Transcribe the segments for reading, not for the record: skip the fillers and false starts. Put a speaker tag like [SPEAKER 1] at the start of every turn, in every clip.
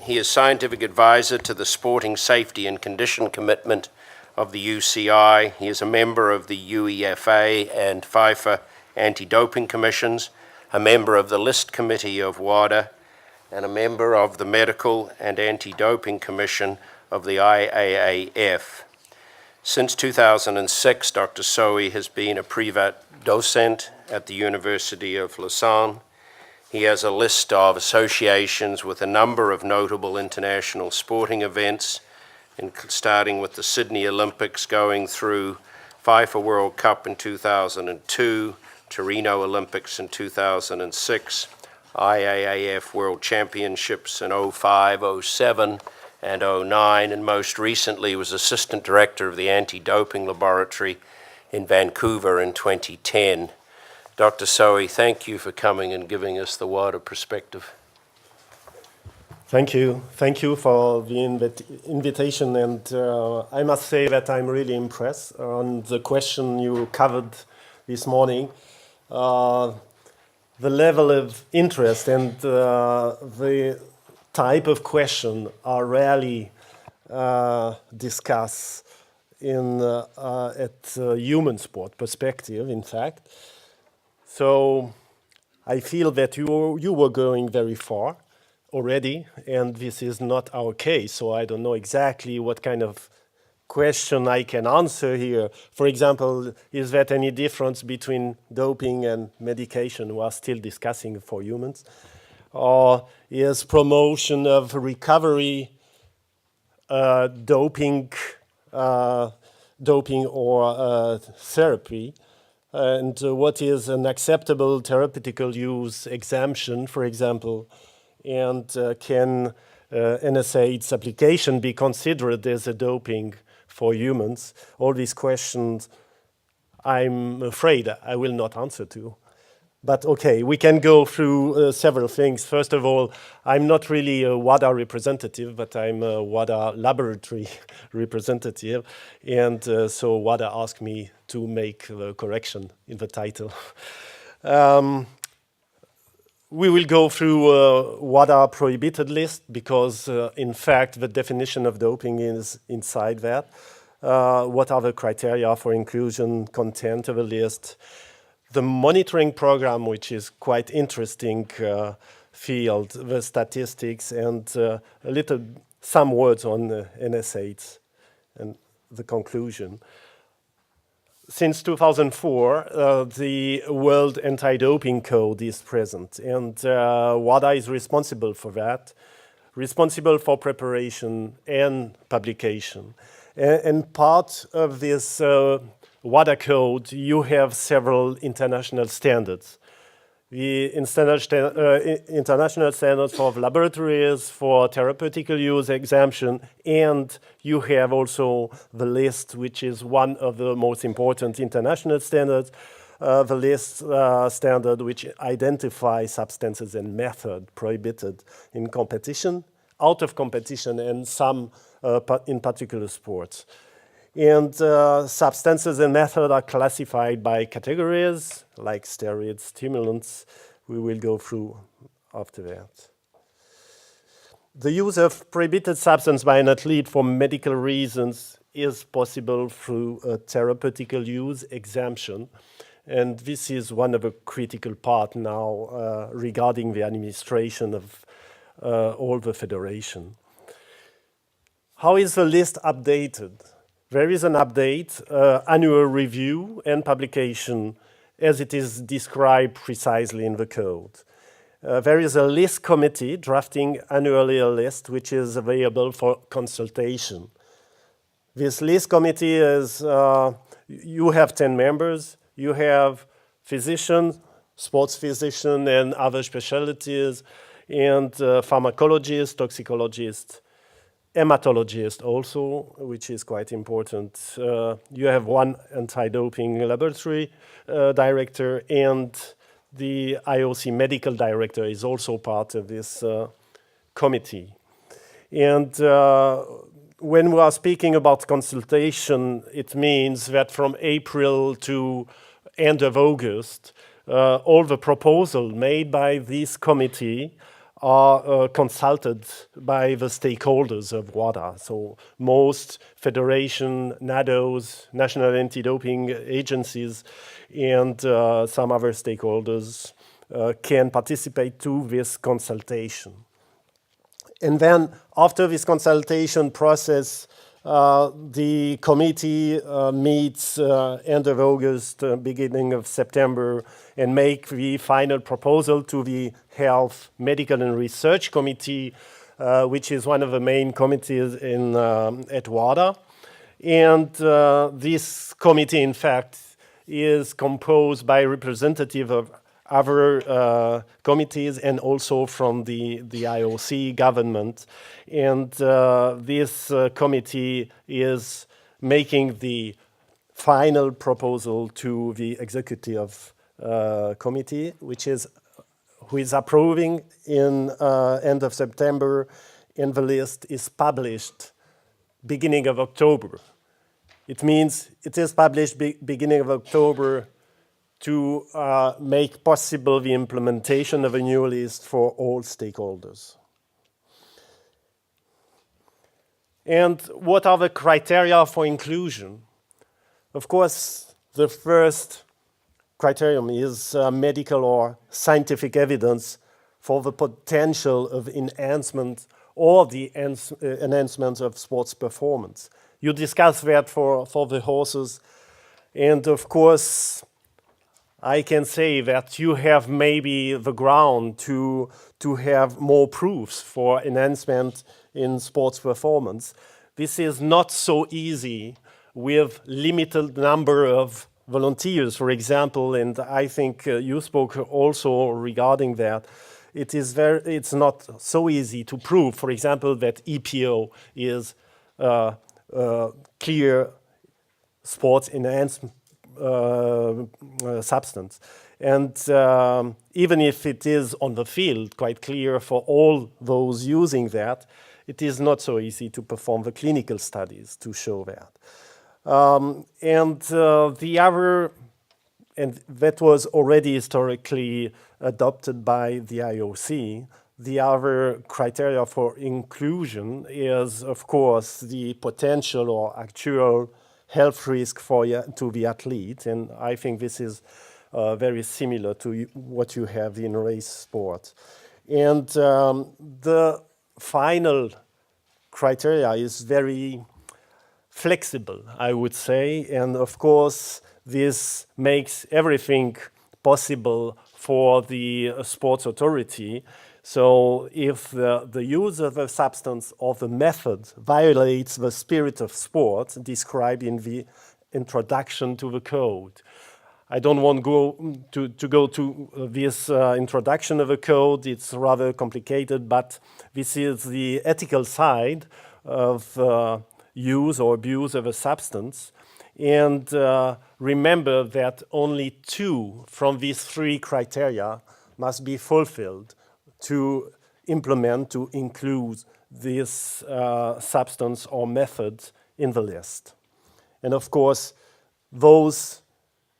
[SPEAKER 1] He is scientific advisor to the Sporting Safety and Condition Commitment of the UCI. He is a member of the UEFA and FIFA anti-doping commissions, a member of the List Committee of WADA, and a member of the Medical and Anti-Doping Commission of the IAAF. Since 2006, Dr. Saugy has been a privat docent at the University of Lausanne. He has a list of associations with a number of notable international sporting events, starting with the Sydney Olympics, going through FIFA World Cup in 2002, Torino Olympics in 2006, IAAF World Championships in 05, 07, and 09, and most recently was Assistant Director of the Anti-Doping Laboratory in Vancouver in 2010. Dr. Saugy, thank you for coming and giving us the WADA perspective.
[SPEAKER 2] Thank you. Thank you for the invitation, and I must say that I'm really impressed on the question you covered this morning. The level of interest and the type of question are rarely discussed at human sport perspective, in fact. So I feel that you were going very far already, and this is not our case, so I don't know exactly what kind of question I can answer here. For example, is there any difference between doping and medication? We are still discussing for humans. Or is promotion of recovery doping or therapy? And what is an acceptable therapeutical use exemption, for example? And can NSAIDs application be considered as a doping for humans? All these questions, I'm afraid I will not answer to. But okay, we can go through several things. First of all, I'm not really a WADA representative, but I'm a WADA laboratory representative. And so WADA asked me to make the correction in the title. We will go through WADA prohibited list because, in fact, the definition of doping is inside that. What are the criteria for inclusion, content of a list? The monitoring program, which is quite interesting field, the statistics, and some words on NSAIDs and the conclusion. Since 2004, the World Anti-Doping Code is present, and WADA is responsible for that, responsible for preparation and publication. And part of this WADA code, you have several international standards. The international standards for laboratories, for therapeutical use exemption, and you have also the list, which is one of the most important international standards, the list standard which identifies substances and method prohibited in competition, out of competition, and some in particular sports. And substances and method are classified by categories, like steroids, stimulants. We will go through after that. The use of prohibited substance by an athlete for medical reasons is possible through a therapeutical use exemption. And this is one of the critical part now regarding the administration of all the federation. How is the list updated? There is an update, annual review and publication as it is described precisely in the code. There is a list committee drafting annually a list which is available for consultation. This list committee is, you have 10 members, you have physicians, sports physician and other specialties, and pharmacologists, toxicologists, hematologist also, which is quite important. You have one anti-doping laboratory director, and the IOC medical director is also part of this committee. And when we are speaking about consultation, it means that from April to end of August, all the proposals made by this committee are consulted by the stakeholders of WADA. So most federation, NADOs, national anti-doping agencies, and some other stakeholders can participate to this consultation. And then after this consultation process, the committee meets end of August, beginning of September, and make the final proposal to the Health, Medical and Research Committee, which is one of the main committees in, at WADA. And this committee, in fact, is composed by representatives of other committees and also from the IOC government. And this committee is making the final proposal to the executive committee, who is approving in end of September, and the list is published beginning of October. It means it is published beginning of October to make possible the implementation of a new list for all stakeholders. And what are the criteria for inclusion? Of course, the first criterion is medical or scientific evidence for the potential of enhancement or the enhancement of sports performance. You discussed that for the horses, and of course, I can say that you have maybe the ground to have more proofs for enhancement in sports performance. This is not so easy with limited number of volunteers, for example, and I think you spoke also regarding that. It's not so easy to prove, for example, that EPO is clear sports enhancement substance. And even if it is on the field quite clear for all those using that, it is not so easy to perform the clinical studies to show that. And that was already historically adopted by the IOC. The other criteria for inclusion is, of course, the potential or actual health risk to the athlete, and I think this is very similar to what you have in race sport. And the final criteria is very flexible, I would say, and of course this makes everything possible for the sports authority. So if the use of a substance or the method violates the spirit of sport described in the introduction to the code. I don't want to go to this introduction of a code. It's rather complicated, but this is the ethical side of use or abuse of a substance. And remember that only 2 from these 3 criteria must be fulfilled to implement, to include this substance or method in the list. And of course, those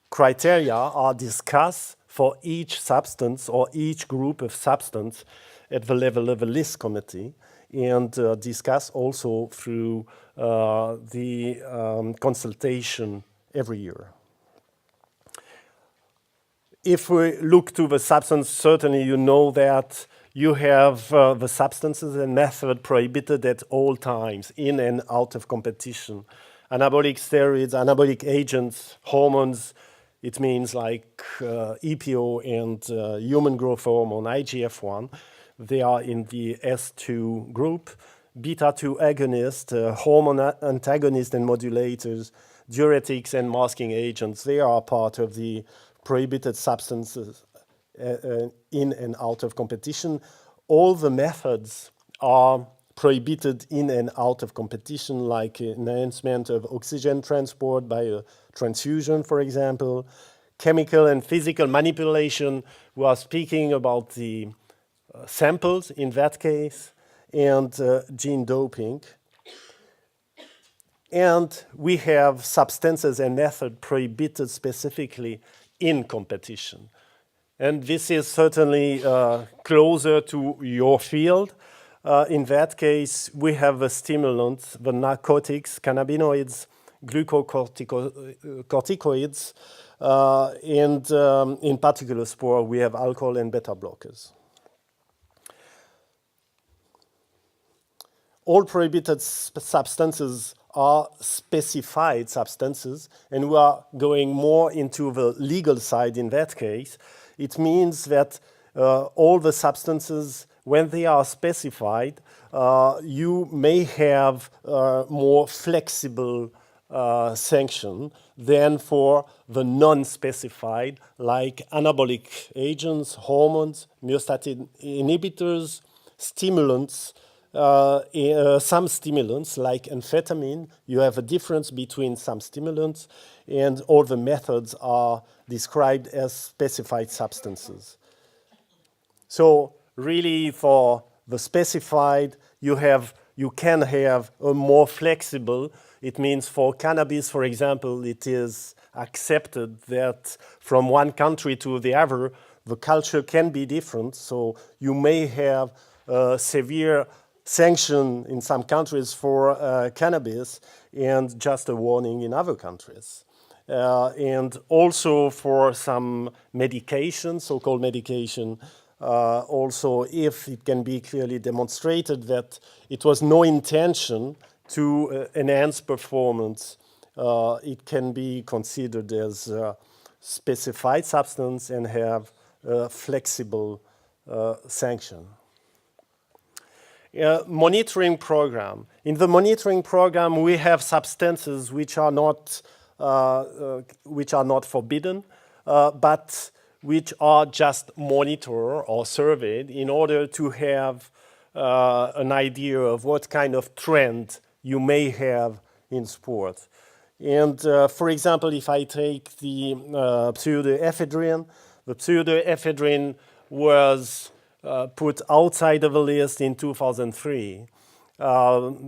[SPEAKER 2] criteria are discussed for each substance or each group of substance at the level of a list committee, and discussed also through the consultation every year. If we look to the substance, certainly you know that you have the substances and method prohibited at all times, in and out of competition. Anabolic steroids, anabolic agents, hormones, it means like EPO and human growth hormone, IGF-1. They are in the S2 group. Beta-2 agonist, hormone antagonists and modulators, diuretics and masking agents, they are part of the prohibited substances in and out of competition. All the methods are prohibited in and out of competition, like enhancement of oxygen transport by a transfusion, for example, chemical and physical manipulation. We are speaking about the samples in that case, and gene doping. And we have substances and method prohibited specifically in competition. And this is certainly closer to your field. In that case, we have the stimulants, the narcotics, cannabinoids, glucocorticoids, and in particular sport, we have alcohol and beta blockers. All prohibited substances are specified substances, and we are going more into the legal side in that case. It means that all the substances, when they are specified, you may have more flexible sanction than for the non-specified, like anabolic agents, hormones, myostatin inhibitors, stimulants. Some stimulants, like amphetamine, you have a difference between some stimulants, and all the methods are described as specified substances. So really for the specified, you can have a more flexible. It means for cannabis, for example, it is accepted that from one country to the other, the culture can be different. So you may have severe sanction in some countries for cannabis and just a warning in other countries. And also for some medication, so-called medication, also if it can be clearly demonstrated that it was no intention to enhance performance, it can be considered as a specified substance and have a flexible sanction. Monitoring program. In the monitoring program, we have substances which are not forbidden, but which are just monitored or surveyed in order to have an idea of what kind of trend you may have in sport. And for example, if I take the pseudoephedrine, the pseudoephedrine was put outside of the list in 2003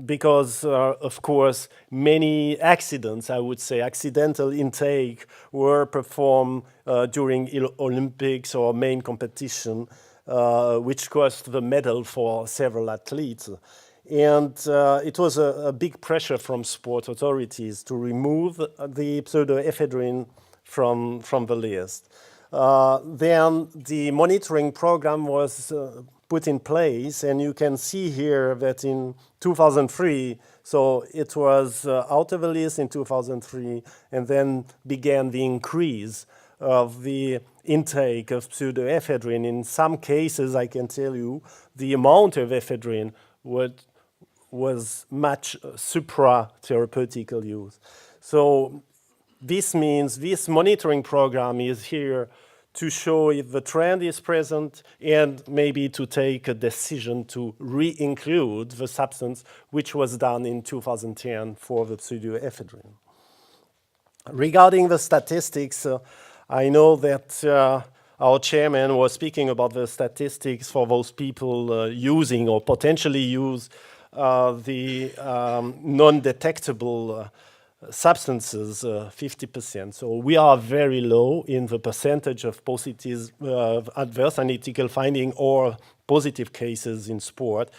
[SPEAKER 2] because, of course, many accidents, I would say, accidental intake were performed during Olympics or main competition, which cost the medal for several athletes. And it was a big pressure from sport authorities to remove the pseudoephedrine from the list. Then the monitoring program was put in place, and you can see here that in 2003, so it was out of the list in 2003, and then began the increase of the intake of pseudoephedrine. In some cases, I can tell you, the amount of ephedrine was much supra-therapeutical use. So this means this monitoring program is here to show if the trend is present and maybe to take a decision to re-include the substance, which was done in 2010 for the pseudoephedrine. Regarding the statistics, I know that our chairman was speaking about the statistics for those people using or potentially use the non-detectable substances, 50%. So we are very low in the percentage of positive adverse analytical finding or positive cases in sport.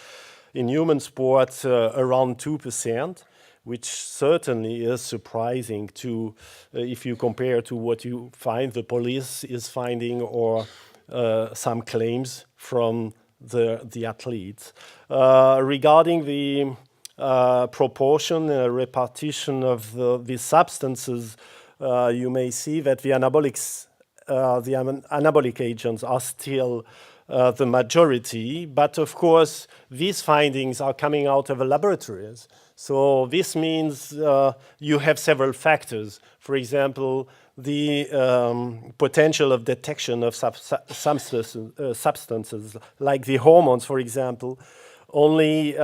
[SPEAKER 2] In human sport, around 2%, which certainly is surprising to if you compare to what you find the police is finding or some claims from the athletes. Regarding the proportion, repartition of these substances, you may see that the anabolic agents are still the majority, but of course these findings are coming out of the laboratories. So this means you have several factors. For example, the potential of detection of substances like the hormones, for example. Only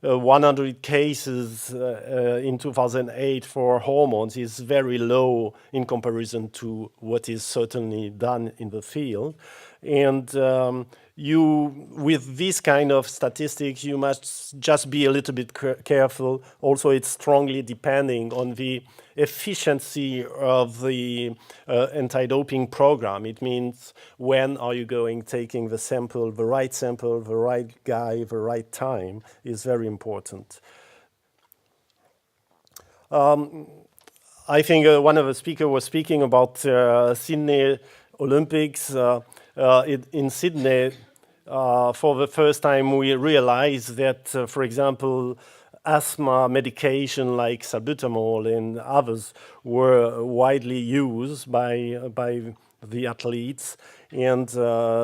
[SPEAKER 2] 100 cases in 2008 for hormones is very low in comparison to what is certainly done in the field. And with this kind of statistics, you must just be a little bit careful. Also, it's strongly depending on the efficiency of the anti-doping program. It means when are you taking the sample, the right guy, the right time is very important. I think one of the speakers was speaking about Sydney Olympics. In Sydney, for the first time, we realized that, for example, asthma medication like salbutamol and others were widely used by the athletes, and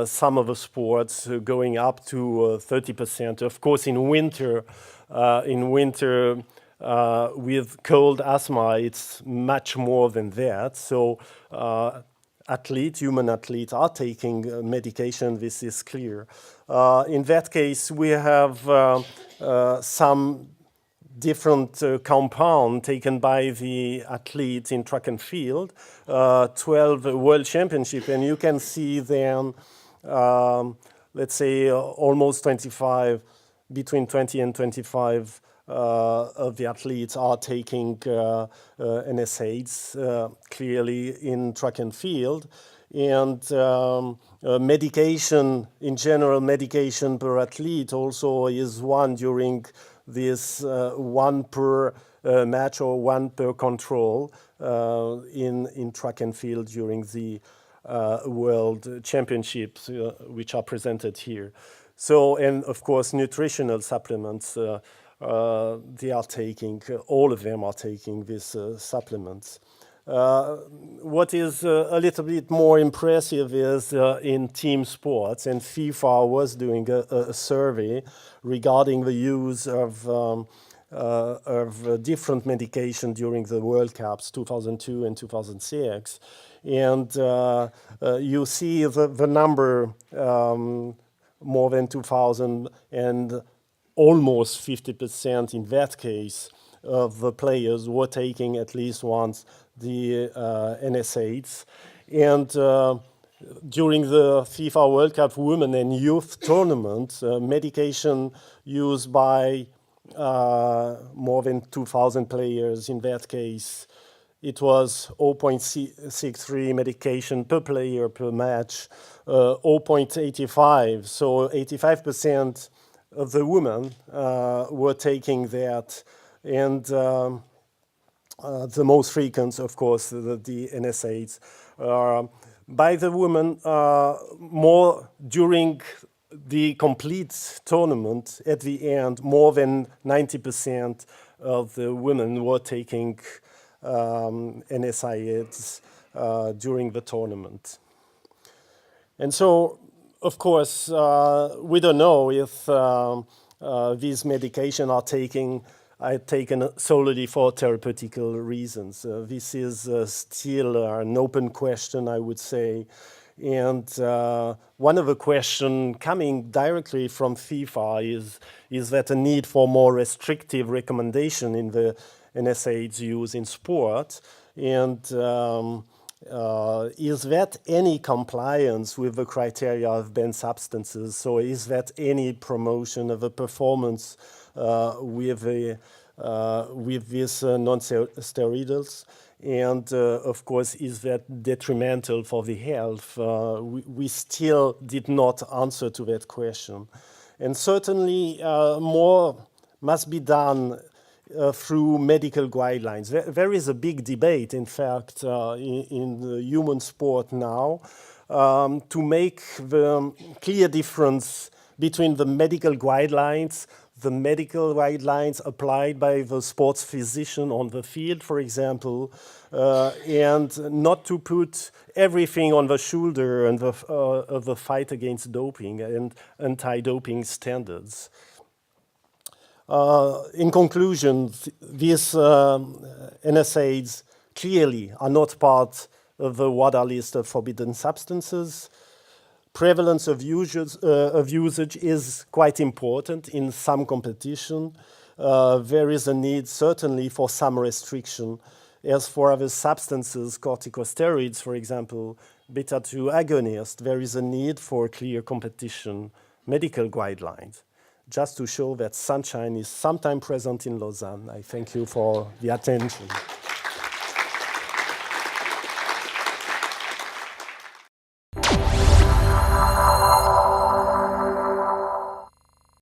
[SPEAKER 2] some of the sports going up to 30%. Of course, in winter, with cold asthma, it's much more than that. So human athletes are taking medication, this is clear. In that case, we have some different compound taken by the athletes in track and field, 12 world championship, and you can see then, let's say almost 25, between 20 and 25 of the athletes are taking NSAIDs clearly in track and field. And medication, in general, medication per athlete also is one during this one per match or one per control in track and field during the World Championships, which are presented here. So, and of course, nutritional supplements, they are taking, all of them are taking these supplements. What is a little bit more impressive is in team sports, and FIFA was doing a survey regarding the use of different medication during the World Cups 2002 and 2006. And you see the number more than 2,000 and almost 50% in that case of the players were taking at least once the NSAIDs. And during the FIFA World Cup Women and Youth Tournament, medication used by more than 2,000 players in that case, it was 0.63 medication per player per match, 0.85. So 85% of the women were taking that. And the most frequent, of course, the NSAIDs. By the women, more during the complete tournament, at the end, more than 90% of the women were taking NSAIDs during the tournament. And so, of course, we don't know if these medications are taken solely for therapeutical reasons. This is still an open question, I would say. And one of the questions coming directly from FIFA is that a need for more restrictive recommendation in the NSAIDs use in sport. And is that any compliance with the criteria of banned substances? So is that any promotion of a performance with these non-steroidals? And of course, is that detrimental for the health? We still did not answer to that question. And certainly more must be done through medical guidelines. There is a big debate, in fact, in the human sport now to make the clear difference between the medical guidelines applied by the sports physician on the field, for example, and not to put everything on the shoulder and of the fight against doping and anti-doping standards. In conclusion, these NSAIDs clearly are not part of the WADA list of forbidden substances. Prevalence of usage is quite important in some competition. There is a need certainly for some restriction. As for other substances, corticosteroids, for example, beta-2 agonist, there is a need for clear competition medical guidelines, just to show that sunshine is sometimes present in Lausanne. I thank you for the attention.